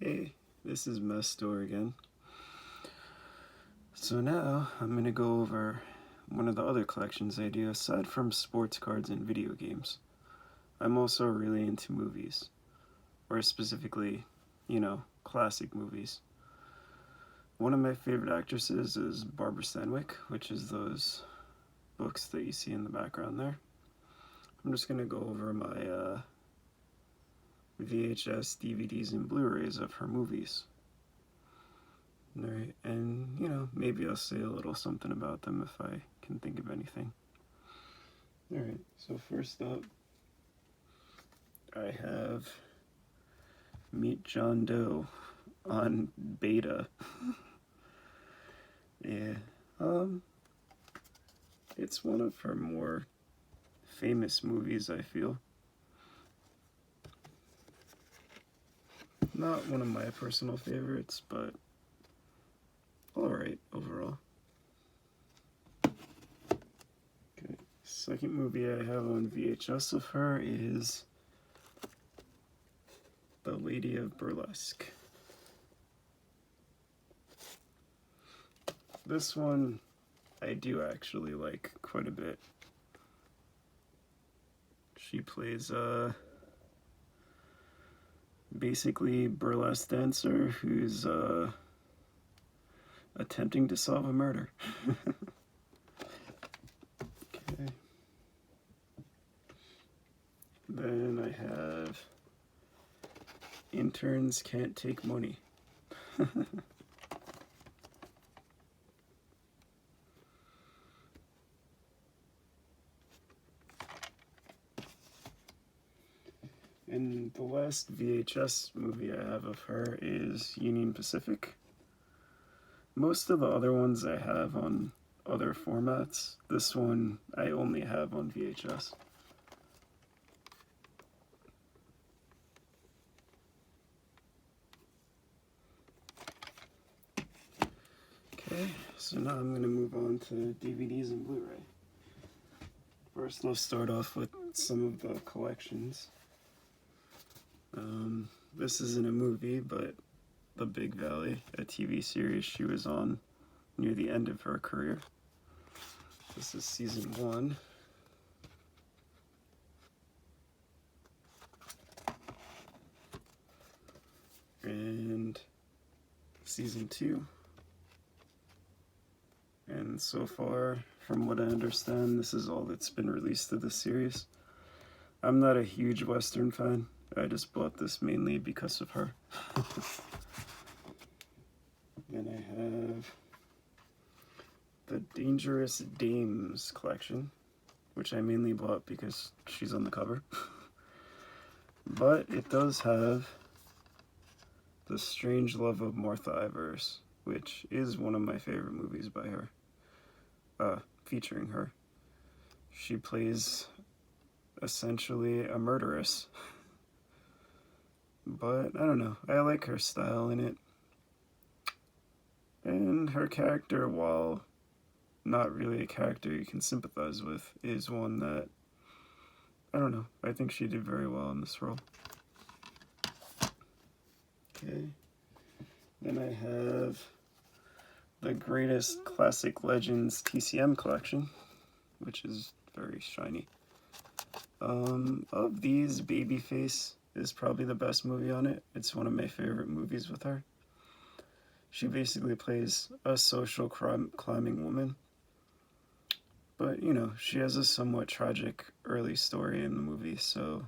Hey, this is Mess Store again. So now I'm going to go over one of the other collections I do aside from sports cards and video games. I'm also really into movies, or specifically, classic movies. One of my favorite actresses is Barbara Stanwyck, which is those books that you see in the background there. I'm just going to go over my VHS, DVDs, and Blu-rays of her movies. Alright, and maybe I'll say a little something about them if I can think of anything. Alright, so first up, I have Meet John Doe on Beta. Yeah, it's one of her more famous movies, I feel. Not one of my personal favorites, but alright overall. Okay, second movie I have on VHS of her is The Lady of Burlesque. This one I do actually like quite a bit. She plays basically burlesque dancer who's attempting to solve a murder. Okay. Then I have Interns Can't Take Money. And the last VHS movie I have of her is Union Pacific. Most of the other ones I have on other formats. This one I only have on VHS. Okay, so now I'm going to move on to DVDs and Blu-ray. First, I'll start off with some of the collections. This isn't a movie, but The Big Valley, a TV series she was on near the end of her career. This is season 1. And season 2. And so far, from what I understand, this is all that's been released of this series. I'm not a huge Western fan. I just bought this mainly because of her. Then I have the Dangerous Dames collection, which I mainly bought because she's on the cover. But it does have The Strange Love of Martha Ivers, which is one of my favorite movies by her, featuring her. She plays essentially a murderess. But I don't know, I like her style in it. And her character, while not really a character you can sympathize with, is one that, I don't know, I think she did very well in this role. Okay, then I have the Greatest Classic Legends TCM collection, which is very shiny. Of these, Babyface is probably the best movie on it. It's one of my favorite movies with her. She basically plays a social climbing woman. But, she has a somewhat tragic early story in the movie, so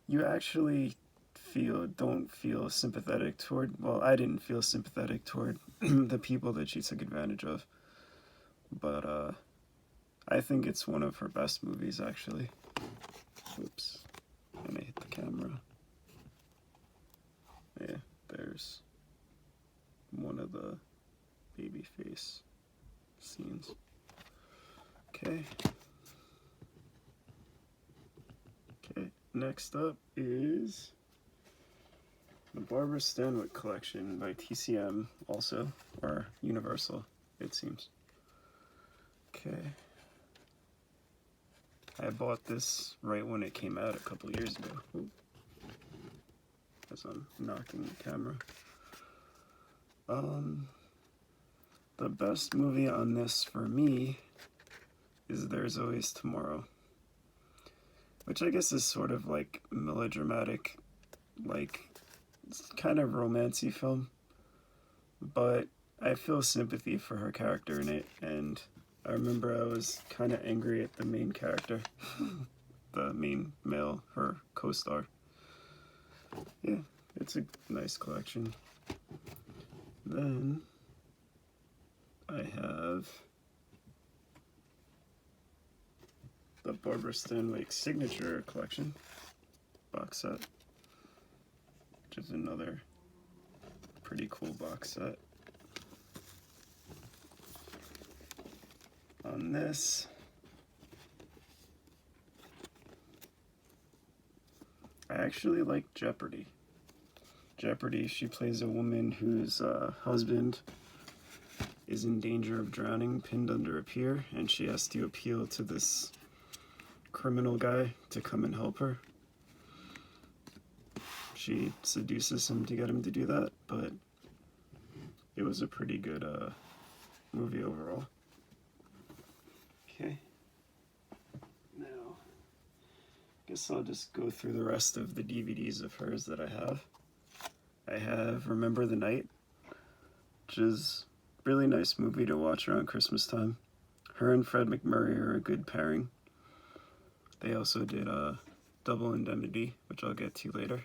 you actually don't feel sympathetic toward, well, I didn't feel sympathetic toward the people that she took advantage of. But, I think it's one of her best movies, actually. Oops. And I hit the camera. Yeah, there's one of the Babyface scenes. Okay. Okay, next up is the Barbara Stanwyck collection by TCM, also, or Universal, it seems. Okay. I bought this right when it came out a couple years ago. Ooh. as I'm knocking the camera. The best movie on this for me is There's Always Tomorrow, which I guess is sort of like melodramatic, like it's kind of romancy film, but I feel sympathy for her character in it, and I remember I was kind of angry at the main character, the main male, her co-star. Yeah, it's a nice collection. Then I have the Barbara Stanwyck Signature Collection box set, which is another pretty cool box set. On this, I actually like Jeopardy. Jeopardy, she plays a woman whose husband is in danger of drowning, pinned under a pier, and she has to appeal to this criminal guy to come and help her. She seduces him to get him to do that, but it was a pretty good movie overall. Okay. Now, I guess I'll just go through the rest of the DVDs of hers that I have. I have Remember the Night, which is a really nice movie to watch around Christmas time. Her and Fred MacMurray are a good pairing. They also did Double Indemnity, which I'll get to later.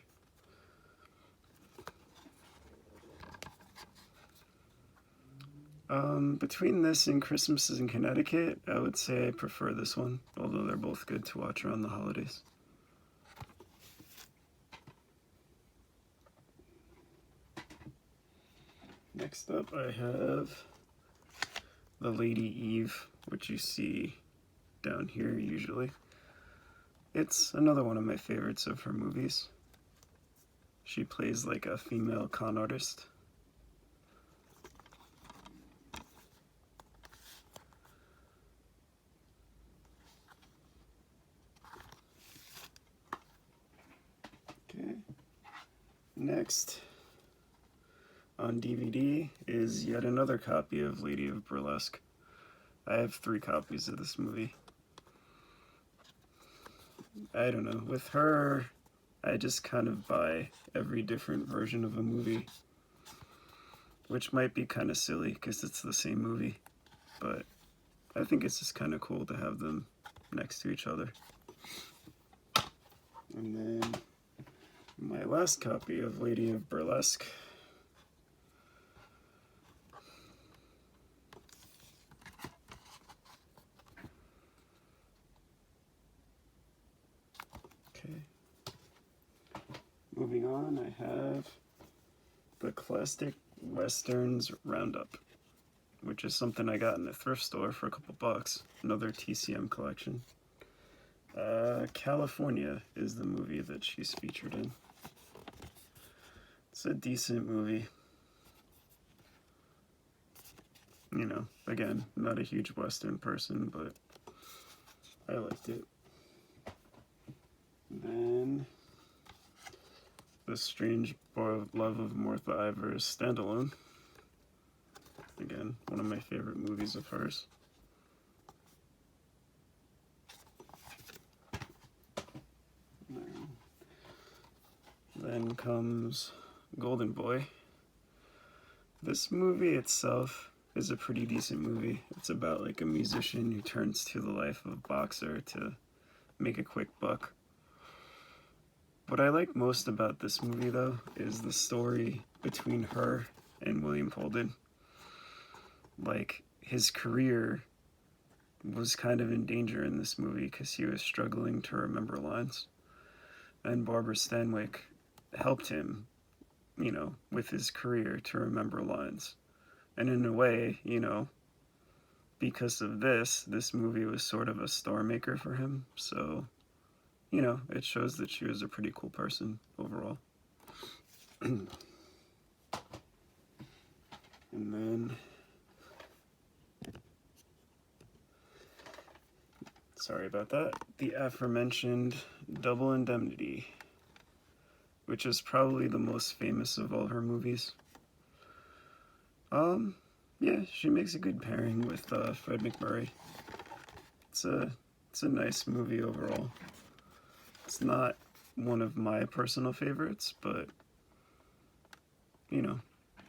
Between this and Christmases in Connecticut, I would say I prefer this one, although they're both good to watch around the holidays. Next up, I have The Lady Eve, which you see down here usually. It's another one of my favorites of her movies. She plays like a female con artist. Okay. Next on DVD is yet another copy of Lady of Burlesque. I have 3 copies of this movie. I don't know, with her, I just kind of buy every different version of a movie, which might be kind of silly because it's the same movie, but I think it's just kind of cool to have them next to each other. And then my last copy of Lady of Burlesque. Okay. Moving on, I have the Classic Westerns Roundup, which is something I got in a thrift store for a couple bucks. Another TCM collection. California is the movie that she's featured in. It's a decent movie. You know, again, not a huge Western person, but I liked it. Then The Strange Love of Martha Ivers Standalone. Again, one of my favorite movies of hers. Then comes Golden Boy. This movie itself is a pretty decent movie. It's about like a musician who turns to the life of a boxer to make a quick buck. What I like most about this movie, though, is the story between her and William Holden. Like, his career was kind of in danger in this movie because he was struggling to remember lines. And Barbara Stanwyck helped him, you know, with his career to remember lines. And in a way, you know, because of this movie was sort of a star maker for him. So, you know, it shows that she was a pretty cool person overall. And then, sorry about that, the aforementioned Double Indemnity, which is probably the most famous of all her movies. Yeah, she makes a good pairing with Fred MacMurray. It's a nice movie overall. It's not one of my personal favorites, but you know,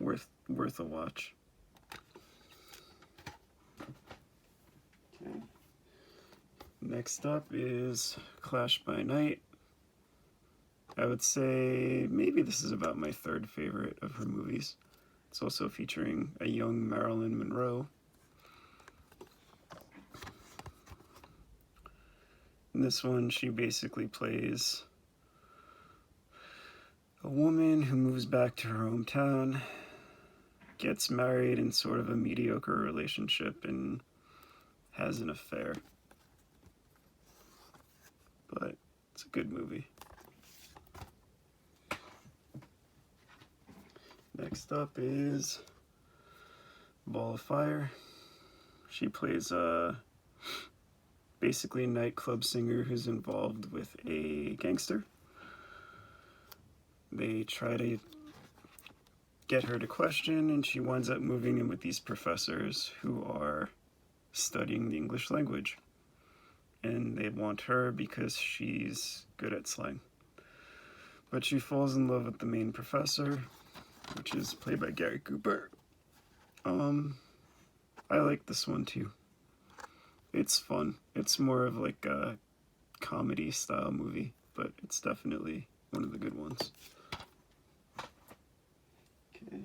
worth a watch. Okay. Next up is Clash by Night. I would say maybe this is about my third favorite of her movies. It's also featuring a young Marilyn Monroe. In this one, she basically plays a woman who moves back to her hometown, gets married in sort of a mediocre relationship, and has an affair. But it's a good movie. Next up is Ball of Fire. She plays a basically nightclub singer who's involved with a gangster. They try to get her to question, and she winds up moving in with these professors who are studying the English language. And they want her because she's good at slang. But she falls in love with the main professor, which is played by Gary Cooper. I like this one too. It's fun. It's more of like a comedy style movie, but it's definitely one of the good ones. Okay.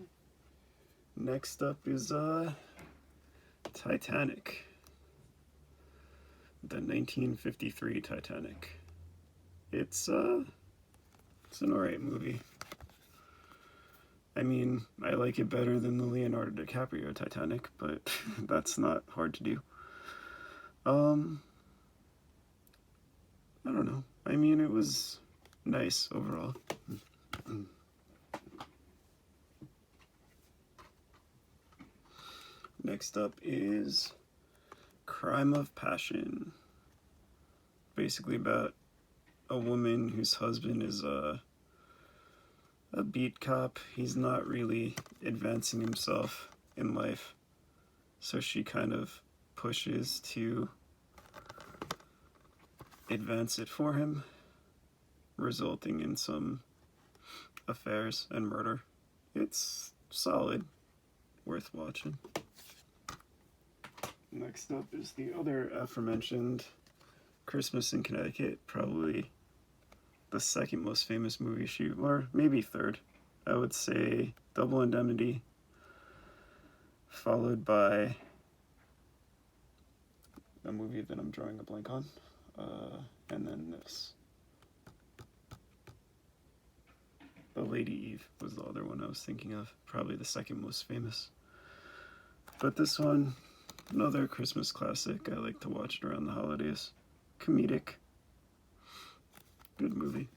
Next up is Titanic. The 1953 Titanic. It's an alright movie. I mean, I like it better than the Leonardo DiCaprio Titanic, but that's not hard to do. I don't know. I mean, it was nice overall. Next up is Crime of Passion. Basically about a woman whose husband is a beat cop. He's not really advancing himself in life, so she kind of pushes to advance it for him, resulting in some affairs and murder. It's solid, worth watching. Next up is the other aforementioned Christmas in Connecticut, probably the second most famous movie she, or maybe third. I would say Double Indemnity, followed by a movie that I'm drawing a blank on, and then this. The Lady Eve was the other one I was thinking of, probably the second most famous. But this one, another Christmas classic. I like to watch it around the holidays. Comedic. Good movie.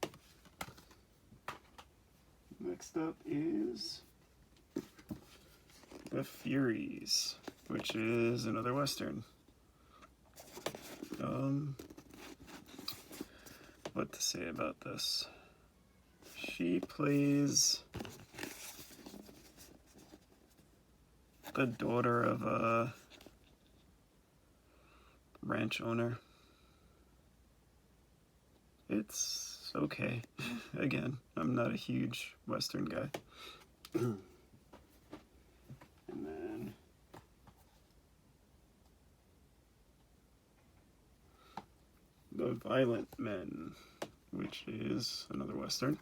Next up is The Furies, which is another Western. What to say about this? She plays the daughter of a ranch owner. It's okay. Again, I'm not a huge Western guy. And then The Violent Men, which is another Western.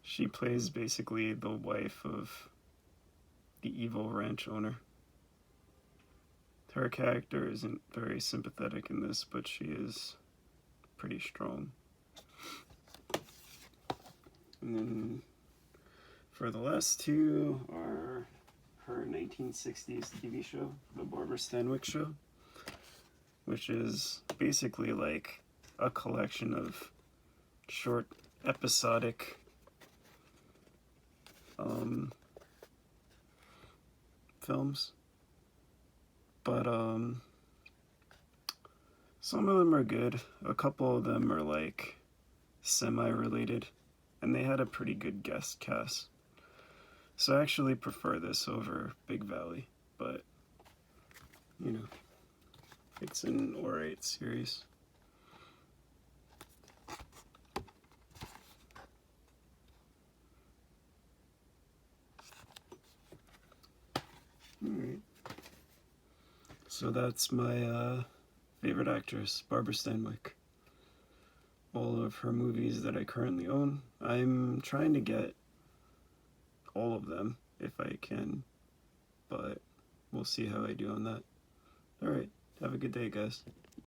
She plays basically the wife of the evil ranch owner. Her character isn't very sympathetic in this, but she is pretty strong. And then for the last two are her 1960s TV show, The Barbara Stanwyck Show, which is basically like a collection of short episodic films. But some of them are good. A couple of them are like semi-related, and they had a pretty good guest cast. So I actually prefer this over Big Valley, but, you know, it's an alright series. Alright. So that's my favorite actress, Barbara Stanwyck. All of her movies that I currently own. I'm trying to get all of them if I can, but we'll see how I do on that. Alright, have a good day, guys.